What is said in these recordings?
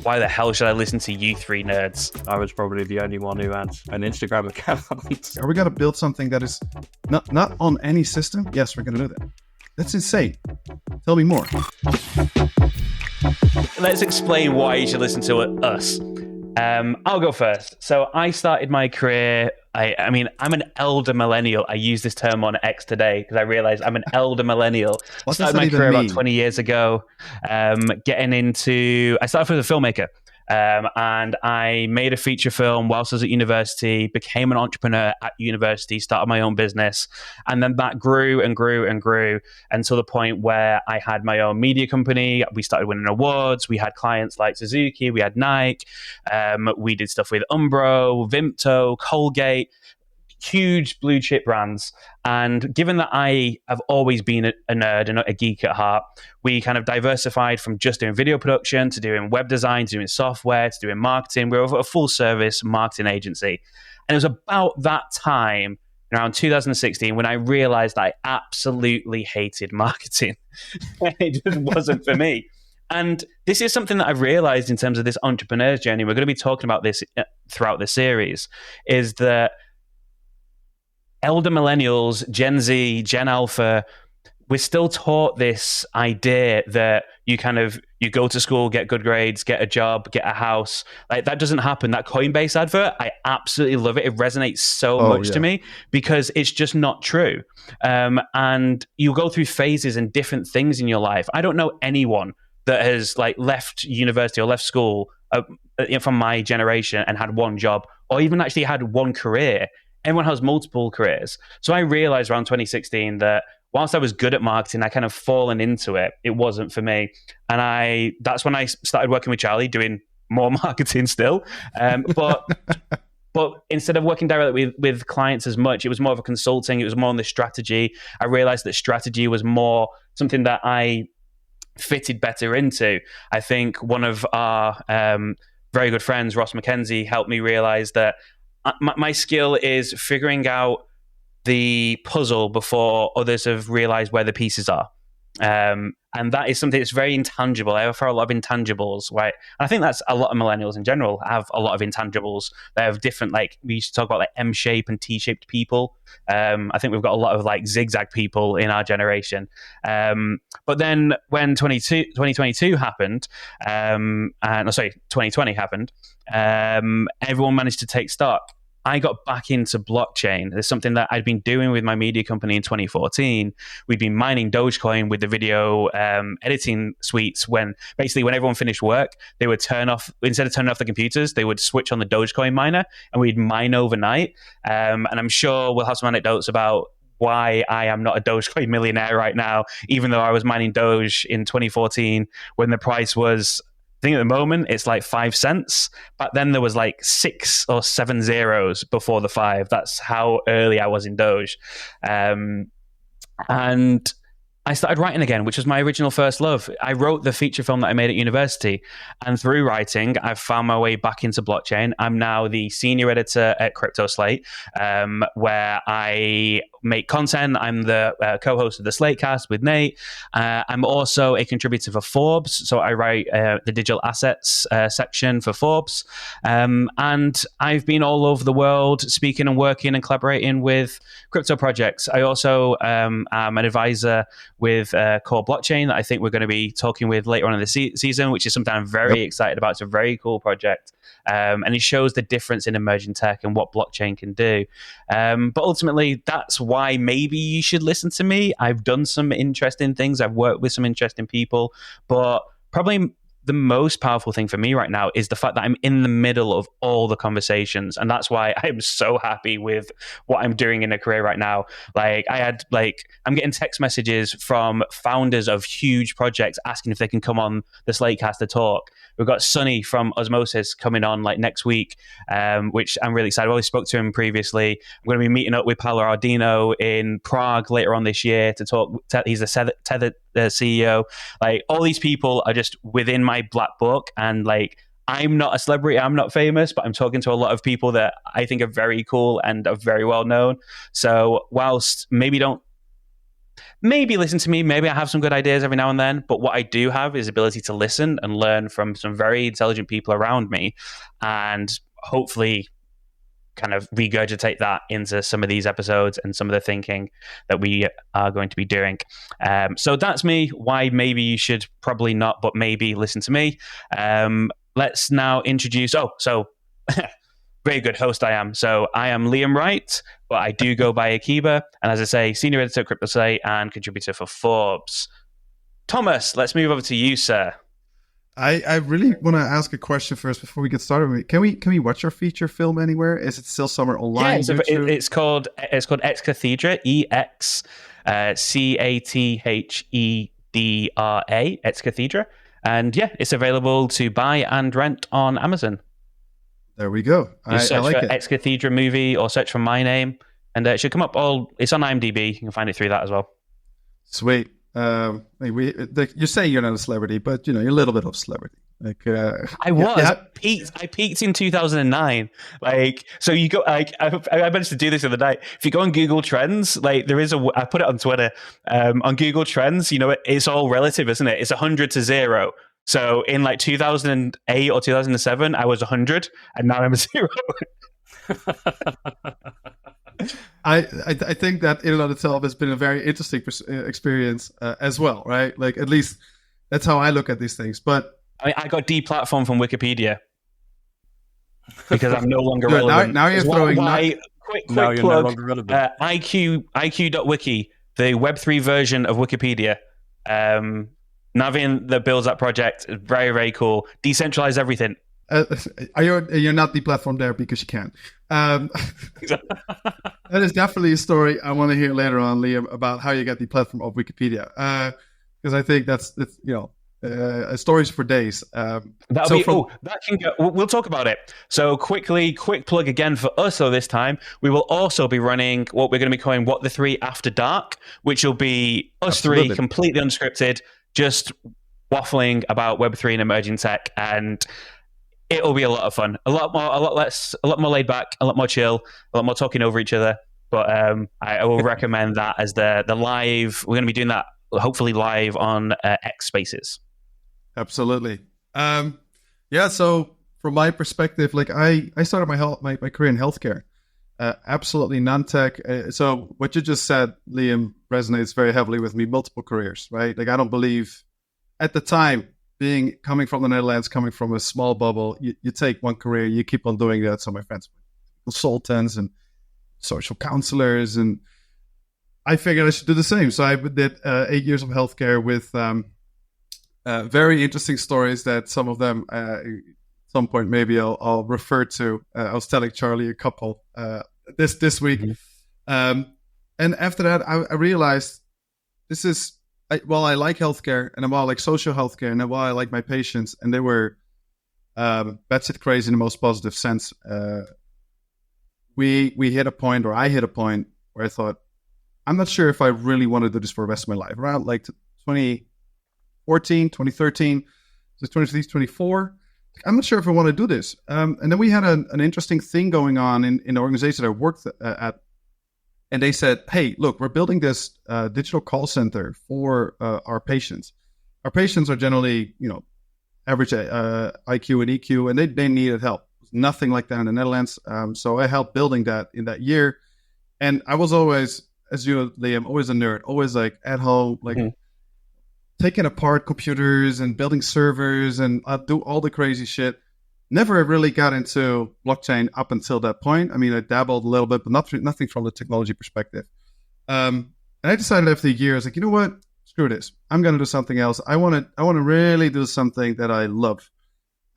why the hell should I listen to you three nerds? I was probably the only one who had an Instagram account. Are we going to build something that is not on any system? Yes, we're going to do that. That's insane. Tell me more. Let's explain why you should listen to us. I'll go first. So I started my career. I mean, I'm an elder millennial. I use this term on X today because I realized I'm an elder millennial. What Started does that my even career mean? about 20 years ago. I started as a filmmaker. And I made a feature film whilst I was at university, became an entrepreneur at university, started my own business. And then that grew and grew and grew until the point where I had my own media company. We started winning awards. We had clients like Suzuki, we had Nike. We did stuff with Umbro, Vimto, Colgate, huge blue chip brands. And given that I have always been a nerd and a geek at heart, we kind of diversified from just doing video production to doing web design, to doing software, to doing marketing. We were a full service marketing agency. And it was about that time, around 2016, when I realized I absolutely hated marketing. It just wasn't for me. And this is something that I've realized in terms of this entrepreneur's journey. We're going to be talking about this throughout the series, is that elder millennials, Gen Z, Gen Alpha, we're still taught this idea that you go to school, get good grades, get a job, get a house. Like, that doesn't happen. That Coinbase advert, I absolutely love it. It resonates so much to me because it's just not true. And you go through phases and different things in your life. I don't know anyone that has left university or left school from my generation and had one job, or even actually had one career. Everyone has multiple careers. So I realized around 2016 that whilst I was good at marketing, I kind of fallen into it. It wasn't for me. And that's when I started working with Charlie, doing more marketing still. But instead of working directly with clients as much, it was more of a consulting. It was more on the strategy. I realized that strategy was more something that I fitted better into. I think one of our very good friends, Ross McKenzie, helped me realize that my skill is figuring out the puzzle before others have realized where the pieces are. And that is something that's very intangible. I offer a lot of intangibles, right? And I think that's a lot of millennials in general have a lot of intangibles. They have different, we used to talk about M-shaped and T-shaped people. I think we've got a lot of zigzag people in our generation. But then when 2022 happened, 2020 happened, everyone managed to take stock. I got back into blockchain. It's something that I'd been doing with my media company in 2014. We'd been mining Dogecoin with the video editing suites when everyone finished work, they would instead of turning off the computers, they would switch on the Dogecoin miner and we'd mine overnight. And I'm sure we'll have some anecdotes about why I am not a Dogecoin millionaire right now, even though I was mining Doge in 2014 when the price was, I think at the moment it's 5 cents. But then there was 6 or 7 zeros before the 5. That's how early I was in Doge. And I started writing again, which was my original first love. I wrote the feature film that I made at university. And through writing, I've found my way back into blockchain. I'm now the senior editor at Crypto Slate, where I make content. I'm the co-host of the Slatecast with Nate. I'm also a contributor for Forbes. So I write the digital assets section for Forbes. And I've been all over the world speaking and working and collaborating with crypto projects. I also am an advisor with Core Blockchain that I think we're going to be talking with later on in the season, which is something I'm very excited about. It's a very cool project. And it shows the difference in emerging tech and what blockchain can do. But ultimately, that's why maybe you should listen to me. I've done some interesting things. I've worked with some interesting people. But probably the most powerful thing for me right now is the fact that I'm in the middle of all the conversations. And that's why I'm so happy with what I'm doing in a career right now. I'm getting text messages from founders of huge projects asking if they can come on the Slatecast to talk. We've got Sonny from Osmosis coming on next week, which I'm really excited. I already spoke to him previously. I'm going to be meeting up with Paolo Ardino in Prague later on this year to talk. He's the Tether CEO. All these people are just within my black book, and I'm not a celebrity, I'm not famous, but I'm talking to a lot of people that I think are very cool and are very well known. So whilst maybe don't maybe listen to me. Maybe I have some good ideas every now and then. But what I do have is ability to listen and learn from some very intelligent people around me, and hopefully kind of regurgitate that into some of these episodes and some of the thinking that we are going to be doing. So that's me. Why maybe you should probably not, but maybe listen to me. Let's now introduce. Oh, so very good host I am. So I am Liam Wright, but I do go by Akiba. And as I say, senior editor at CryptoSite and contributor for Forbes. Thomas, let's move over to you, sir. I really want to ask a question first before we get started. Can we watch your feature film anywhere? Is it still somewhere online? Yeah, it's called Ex Cathedra, EXCATHEDRA, Ex Cathedra, and yeah, it's available to buy and rent on Amazon. There we go. I like for it. Ex Cathedra movie or search for my name, and it should come up. It's on IMDb. You can find it through that as well. Sweet. You say you're not a celebrity, but you're a little bit of a celebrity. I was. Yeah. I peaked in 2009. So you go. I managed to do this the other night. If you go on Google Trends, there is I put it on Twitter. On Google Trends, it's all relative, isn't it? It's 100 to 0. So in 2008 or 2007, I was 100, and now I'm a 0. I think that in and of itself has been a very interesting experience as well, right? At least that's how I look at these things. But I got deplatformed from Wikipedia because I'm no longer relevant. Now you're throwing. Quick plug. No longer relevant. IQ.wiki, the Web3 version of Wikipedia. Navin that builds that project is very, very cool. Decentralize everything. You're not deplatformed there because you can. That is definitely a story I want to hear later on, Liam, about how you get the platform of Wikipedia. Because I think that's stories for days. We'll talk about it. So quick plug again for us. So this time we will also be running what we're going to be calling What the Three After Dark, which will be us three completely unscripted, just waffling about Web3 and emerging tech, and it'll be a lot of fun. A lot more laid back, a lot more chill, a lot more talking over each other. But I will recommend that as the live. We're going to be doing that hopefully live on X Spaces. Absolutely. So from my perspective, I started my career in healthcare. Absolutely non-tech. So what you just said, Liam, resonates very heavily with me. Multiple careers, right? I don't believe at the time, coming from the Netherlands, coming from a small bubble, you take one career, you keep on doing that. So my friends, consultants and social counselors, and I figured I should do the same. So I did 8 years of healthcare with very interesting stories that some of them, at some point, maybe I'll refer to. I was telling Charlie a couple this week. Mm-hmm. And after that, I realized this is, while I like healthcare, and while I like social healthcare, and while I like my patients, and they were batshit crazy in the most positive sense, we hit a point, or I hit a point, where I thought, I'm not sure if I really want to do this for the rest of my life. Around 2014, 2013, so 23, 24, I'm not sure if I want to do this. And then we had an interesting thing going on in the organization that I worked at. And they said, hey, look, we're building this digital call center for our patients. Our patients are generally, average IQ and EQ, and they needed help. Nothing like that in the Netherlands. So I helped building that in that year. And I was always, as you, Liam, always a nerd, always at home, taking apart computers and building servers and do all the crazy shit. Never really got into blockchain up until that point. I mean, I dabbled a little bit, but nothing from the technology perspective. And I decided after a year, I was like, you know what? Screw this. I'm going to do something else. I want to really do something that I love.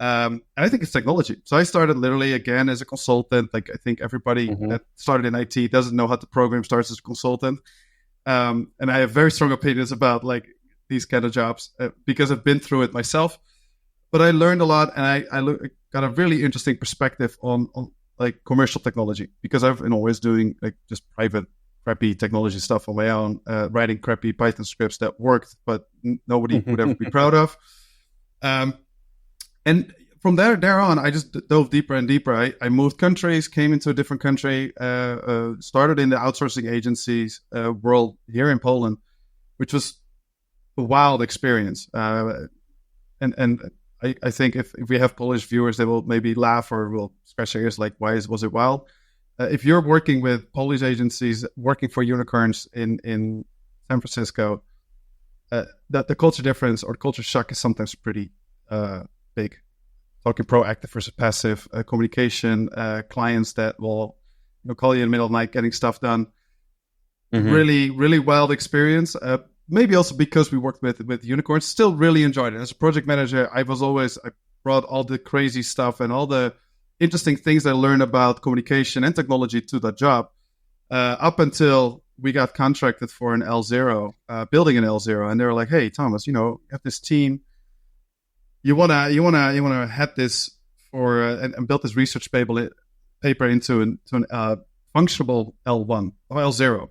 And I think it's technology. So I started literally again as a consultant. I think everybody that started in IT doesn't know how to program, starts as a consultant. And I have very strong opinions about these kind of jobs because I've been through it myself. But I learned a lot, and I got a really interesting perspective on commercial technology, because I've been always doing just private crappy technology stuff on my own, writing crappy Python scripts that worked, but nobody would ever be proud of. And from there on, I just dove deeper and deeper. I moved countries, came into a different country, started in the outsourcing agencies world here in Poland, which was a wild experience. And I think if we have Polish viewers, they will maybe laugh or will scratch their ears like, was it wild? If you're working with Polish agencies, working for unicorns in San Francisco, the culture difference or culture shock is sometimes pretty big. Talking proactive versus passive communication, clients that will call you in the middle of the night getting stuff done. Really, really wild experience. Maybe also because we worked with unicorns, still really enjoyed it. As a project manager, I brought all the crazy stuff and all the interesting things I learned about communication and technology to that job, up until we got contracted for an L0, building an L0, and they were like, "Hey, Thomas, you have this team. You wanna head this for and build this research paper into an functional L1 or L0."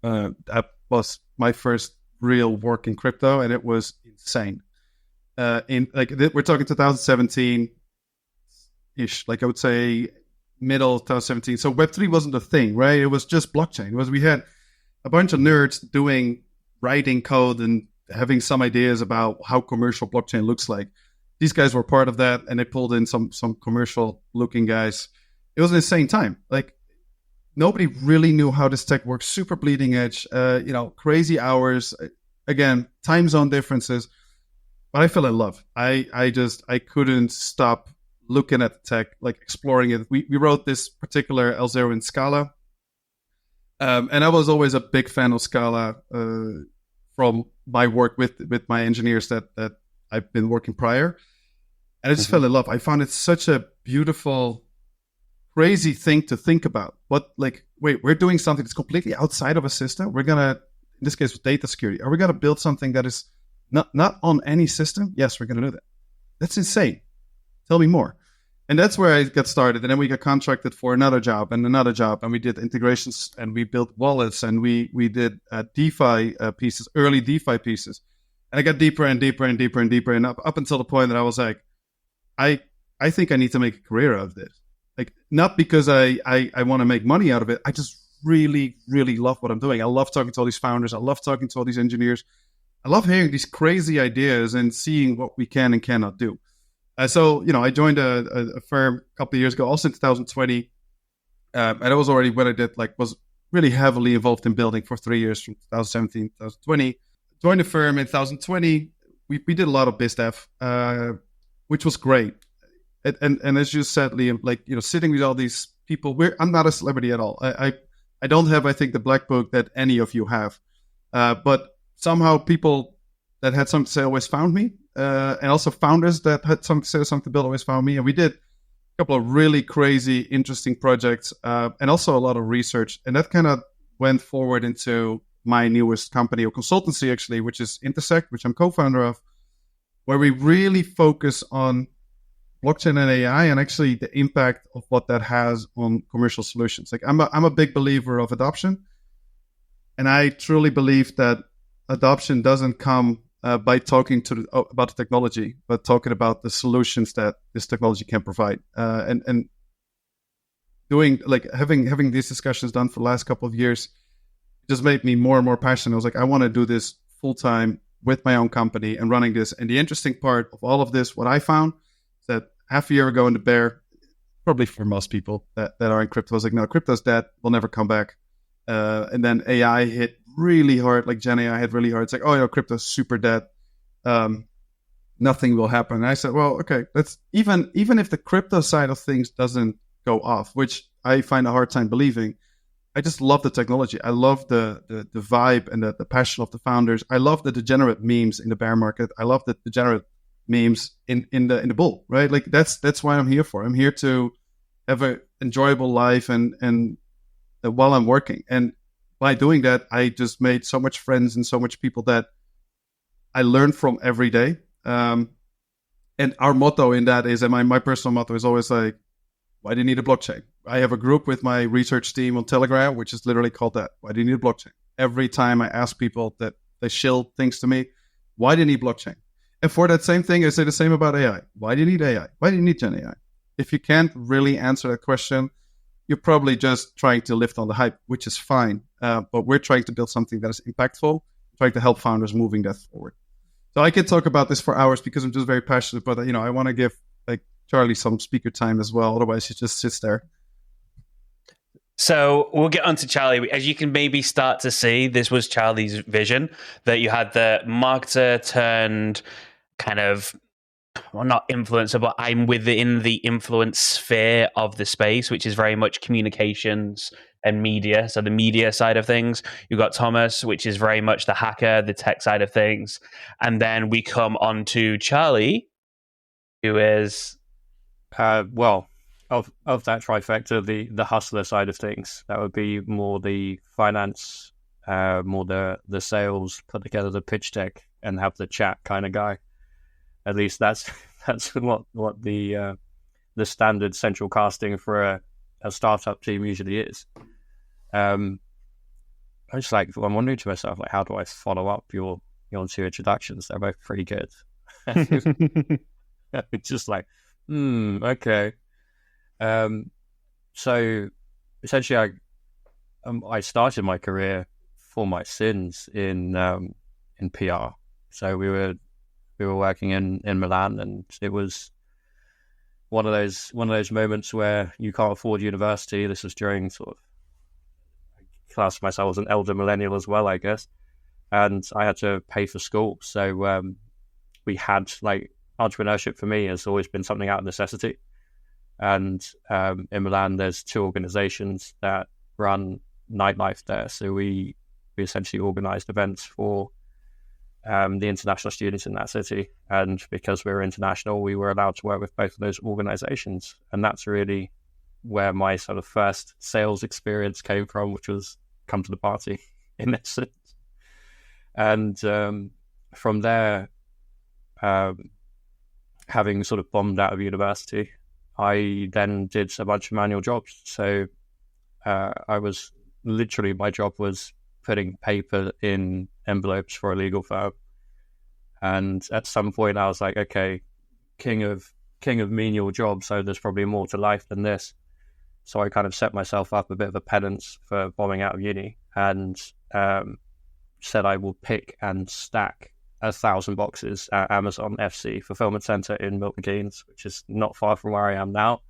That was my first real work in crypto, and it was insane. We're talking 2017 ish, like I would say middle 2017. So Web3 wasn't a thing, right? It was just blockchain. We had a bunch of nerds writing code and having some ideas about how commercial blockchain looks like. These guys were part of that, and they pulled in some commercial looking guys. It was an insane time. Like, nobody really knew how this tech works. Super bleeding edge, crazy hours. Again, time zone differences. But I fell in love. I couldn't stop looking at the tech, like exploring it. We wrote this particular L0 in Scala. And I was always a big fan of Scala from my work with my engineers that I've been working prior. And I just fell in love. I found it such a beautiful, crazy thing to think about. Wait, we're doing something that's completely outside of a system. We're going to, in this case, with data security, are we going to build something that is not on any system? Yes, we're going to do that. That's insane. Tell me more. And that's where I got started. And then we got contracted for another job. And we did integrations, and we built wallets, and we did DeFi pieces, early DeFi pieces. And I got deeper and deeper and deeper and deeper. And up until the point that I was like, I think I need to make a career out of this. Like, not because I want to make money out of it. I just really, really love what I'm doing. I love talking to all these founders. I love talking to all these engineers. I love hearing these crazy ideas and seeing what we can and cannot do. So I joined a firm a couple of years ago, also in 2020. And that was already what I did, was really heavily involved in building for 3 years from 2017 to 2020. Joined the firm in 2020. We did a lot of BizDev, which was great. And as you said, Liam, sitting with all these people, I'm not a celebrity at all. I don't have, I think, the black book that any of you have. But somehow people that had something to say always found me. And also founders that had something to say, something to build always found me. And we did a couple of really crazy, interesting projects, and also a lot of research. And that kind of went forward into my newest company or consultancy, actually, which is Intersect, which I'm co-founder of, where we really focus on blockchain and AI and actually the impact of what that has on commercial solutions. Like, I'm a big believer of adoption. And I truly believe that adoption doesn't come by talking about the technology, but talking about the solutions that this technology can provide. And doing, having these discussions done for the last couple of years just made me more and more passionate. I was like, I want to do this full time with my own company and running this. And the interesting part of all of this, what I found, is that half a year ago in the bear, probably for most people that are in crypto, I was like, no, crypto's dead. We'll never come back. And then AI hit really hard, like Gen AI hit really hard. It's like, crypto's super dead. Nothing will happen. And I said, well, okay, let's even if the crypto side of things doesn't go off, which I find a hard time believing, I just love the technology. I love the vibe and the passion of the founders. I love the degenerate memes in the bear market. I love the degenerate memes in the bull, right? Like, that's why I'm here for. I'm here to have an enjoyable life and while I'm working. And by doing that, I just made so much friends and so much people that I learned from every day. And our motto in that is, and my personal motto is always like, why do you need a blockchain? I have a group with my research team on Telegram, which is literally called that. Why do you need a blockchain? Every time I ask people that they shill things to me, why do you need blockchain? And for that same thing, I say the same about AI. Why do you need AI? Why do you need Gen AI? If you can't really answer that question, you're probably just trying to lift on the hype, which is fine. But we're trying to build something that is impactful, trying to help founders moving that forward. So I could talk about this for hours because I'm just very passionate, but I want to give like Charlie some speaker time as well. Otherwise, he just sits there. So we'll get on to Charlie. As you can maybe start to see, this was Charlie's vision, that you had the marketer turned kind of, well, not influencer, but I'm within the influence sphere of the space, which is very much communications and media. So the media side of things. You've got Thomas, which is very much the hacker, the tech side of things. And then we come on to Charlie, who is... well, of that trifecta, the hustler side of things, that would be more the finance, more the sales, put together the pitch deck and have the chat kind of guy. At least that's what the standard central casting for a startup team usually is. I'm wondering to myself, like, how do I follow up your two introductions? They're both pretty good. It's just like, okay. So essentially, I started my career for my sins in PR. So we were working in Milan, and it was one of those moments where you can't afford university. This was during sort of, I class myself as an elder millennial as well, I guess, and I had to pay for school. So we had, like, entrepreneurship for me has always been something out of necessity. And in Milan, there's two organizations that run nightlife there. So we essentially organized events for the international students in that city. And because we were international, we were allowed to work with both of those organizations. And that's really where my sort of first sales experience came from, which was come to the party, in essence. And from there, having sort of bombed out of university, I then did a bunch of manual jobs. So I was literally, my job was putting paper in envelopes for a legal firm. And at some point I was like, okay, king of menial jobs, so there's probably more to life than this. So I kind of set myself up a bit of a penance for bombing out of uni, and said I will pick and stack 1,000 boxes at Amazon FC fulfillment center in Milton Keynes, which is not far from where I am now.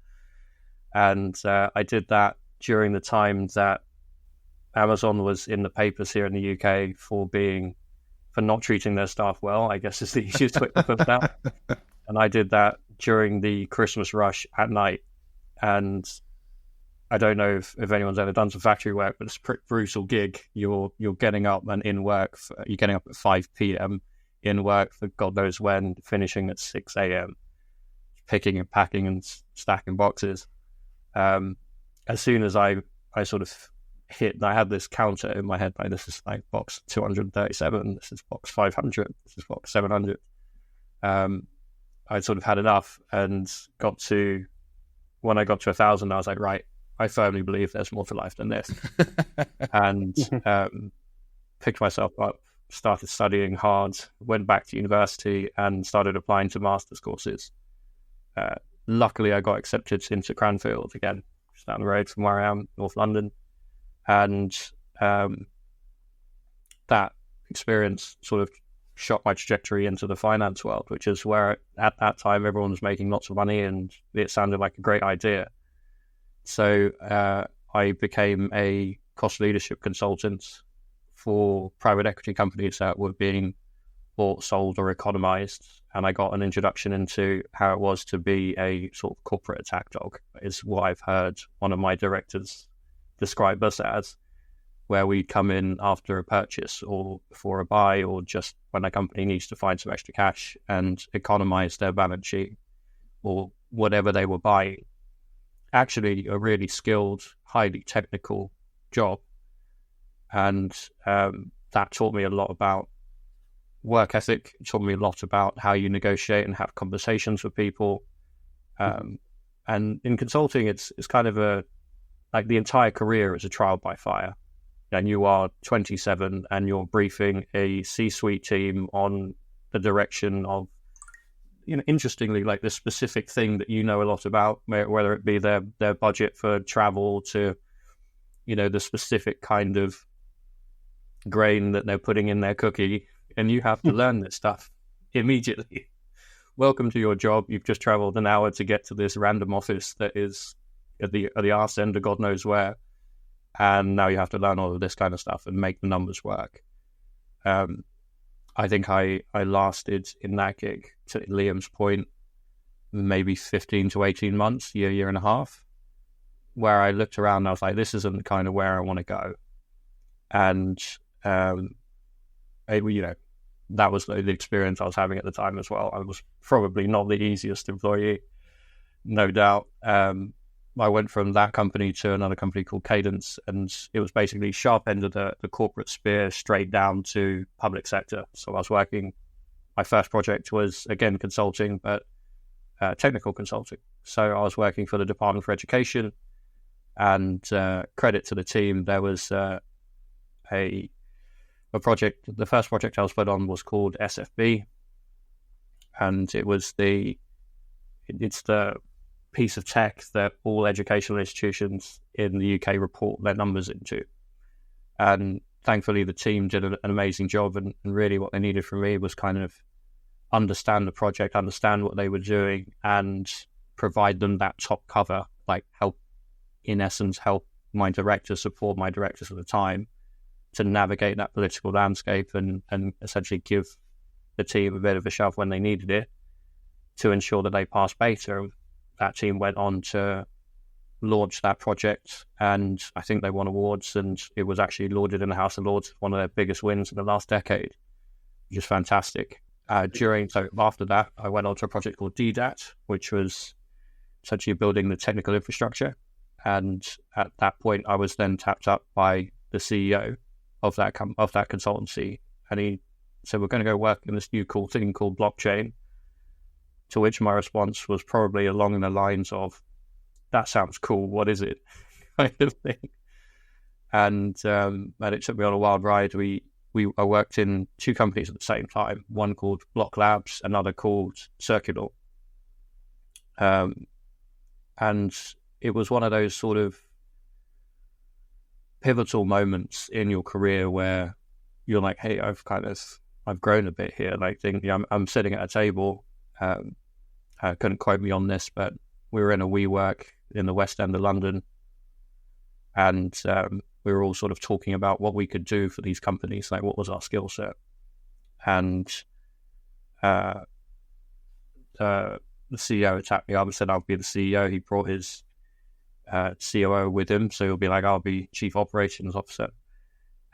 And I did that during the time that Amazon was in the papers here in the UK for not treating their staff well, I guess is the easiest way to put it out. And I did that during the Christmas rush at night. And I don't know if anyone's ever done some factory work, but it's a pretty brutal gig. You're getting up and in work, you're getting up at 5 p.m. in work for God knows when, finishing at 6 a.m., picking and packing and stacking boxes. As soon as I sort of hit, I had this counter in my head, like, this is like box 237, this is box 500, this is box 700. I sort of had enough, and when I got to 1,000, I was like, right, I firmly believe there's more to life than this. And picked myself up, started studying hard, went back to university and started applying to master's courses. Luckily, I got accepted into Cranfield again, just down the road from where I am, North London. And that experience sort of shot my trajectory into the finance world, which is where at that time everyone was making lots of money and it sounded like a great idea. So I became a cost leadership consultant for private equity companies that were being bought, sold, or economized. And I got an introduction into how it was to be a sort of corporate attack dog, is what I've heard one of my directors describe us as, where we come in after a purchase or before a buy, or just when a company needs to find some extra cash and economize their balance sheet or whatever they were buying. Actually, a really skilled, highly technical job. And that taught me a lot about work ethic. It taught me a lot about how you negotiate and have conversations with people. And in consulting, it's kind of like the entire career is a trial by fire. And you are 27 and you're briefing a C-suite team on the direction of, interestingly, like the specific thing that you know a lot about, whether it be their budget for travel to, the specific kind of grain that they're putting in their cookie, and you have to learn this stuff immediately. Welcome to your job. You've just traveled an hour to get to this random office that is at the arse end of God knows where, and now you have to learn all of this kind of stuff and make the numbers work. I think I lasted in that gig, to Liam's point, maybe 15 to 18 months, year and a half, where I looked around and I was like, this isn't kind of where I want to go. And, that was the experience I was having at the time as well. I was probably not the easiest employee, no doubt. I went from that company to another company called Cadence, and it was basically sharp end of the corporate spear straight down to public sector. So I was working, my first project was, again, consulting, but technical consulting. So I was working for the Department for Education, and credit to the team, there was a project, the first project I was put on was called SFB, and it's the piece of tech that all educational institutions in the UK report their numbers into. And thankfully the team did an amazing job, and really what they needed from me was kind of understand the project, understand what they were doing, and provide them that top cover, like help my directors, support my directors at the time to navigate that political landscape and essentially give the team a bit of a shove when they needed it to ensure that they passed beta. That team went on to launch that project, and I think they won awards, and it was actually lauded in the House of Lords, one of their biggest wins in the last decade, which is fantastic. So after that, I went on to a project called DDAT, which was essentially building the technical infrastructure. And at that point, I was then tapped up by the CEO of that consultancy, and he said, "We're going to go work in this new cool thing called blockchain." To which my response was probably along the lines of, "That sounds cool. What is it?" kind of thing. And it took me on a wild ride. I worked in two companies at the same time. One called Block Labs, another called Circular. And it was one of those sort of pivotal moments in your career where you're like, "Hey, I've grown a bit here." Like, I'm sitting at a table. Couldn't quote me on this, but we were in a WeWork in the West End of London, and we were all sort of talking about what we could do for these companies, like what was our skill set. And the CEO tapped me up and said I'll be the CEO. He brought his COO with him, so he'll be like, "I'll be Chief Operations Officer."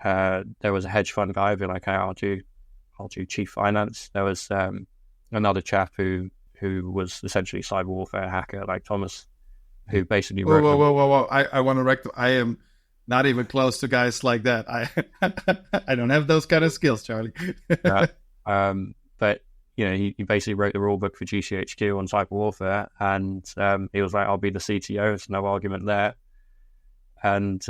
There was a hedge fund guy, be like, "Hey, I'll do Chief Finance." There was another chap who was essentially cyber warfare hacker, like Thomas, who basically wrote... Whoa. I want to I am not even close to guys like that. I don't have those kind of skills, Charlie. But, he basically wrote the rule book for GCHQ on cyber warfare, and he was like, "I'll be the CTO." There's no argument there. And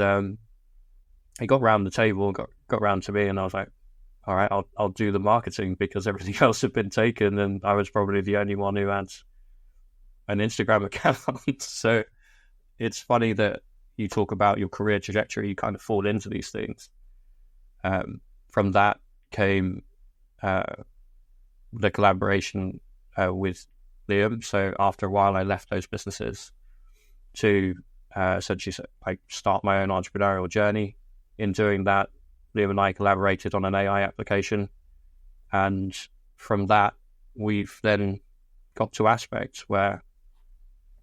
he got round the table, got round to me, and I was like, "All right, I'll do the marketing," because everything else had been taken, and I was probably the only one who had an Instagram account. So it's funny that you talk about your career trajectory, you kind of fall into these things. From that came the collaboration with Liam. So after a while, I left those businesses to essentially start my own entrepreneurial journey. In doing that, Liam and I collaborated on an AI application, and from that we've then got to aspects where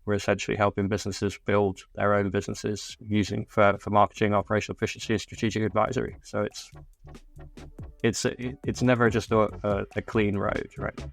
we're essentially helping businesses build their own businesses using for marketing, operational efficiency, and strategic advisory. So it's never just a clean road, right?